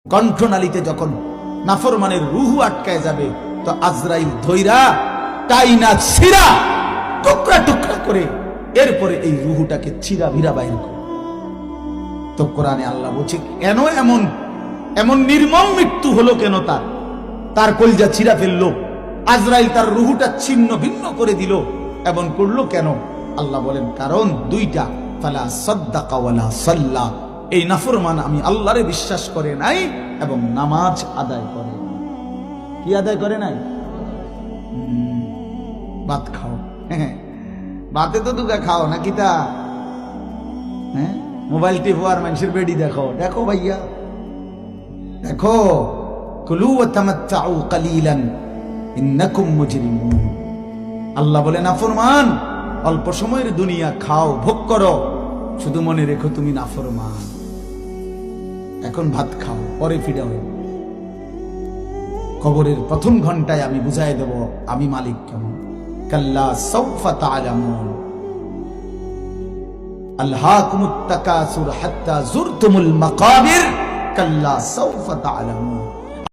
কণ্ঠনালীতে যখন নাফরমানের রুহু আটকায় যাবে, তো আজরাইল ধৈরা টাইনা ছিড়া টুকরা টুকরা করে এরপরে এই রুহুটাকে ছিড়া ভিড়া বাইর করে। তো কোরআনে আল্লাহ বলছে কেন এমন এমন নির্মম মৃত্যু হলো, কেন তার কলজা ছিড়া ফেললো, আজরাইল তার রুহুটা ছিন্ন ভিন্ন করে দিল, এমন করলো কেন? আল্লাহ বলেন কারণ দুইটা, ফালা সাদ্দাকা ওয়ালা সাল্লা, এই নাফরমান আমি আল্লাহরে বিশ্বাস করে নাই এবং নামাজ আদায় করে। কি আদায় করে নাই? ভাত খাও, ভাতে তো দুগা খাও না কিতা, হ্যাঁ মোবাইল টিপো আর মানুষের বেডি দেখো, দেখো ভাইয়া দেখো, কুলু ওয়া তামাত্তাউ কালিলান ইন্নাকুম মুজরিমুন। আল্লাহ বলে নাফরমান অল্প সময়ের দুনিয়া খাও, ভোগ করো, শুধু মনে রেখো তুমি নাফরমান। এখন ভাত খাও, পরে ফিরে হয়ে কবরের প্রথম ঘন্টায় আমি বুঝাই দেব আমি মালিক কেমন। কাল্লা সাউফা তা'লামুন আলহাকুমুত তাকাসুর হাত্তা যুরতুমুল মাকাবির কাল্লা সাউফা তা'লামুন।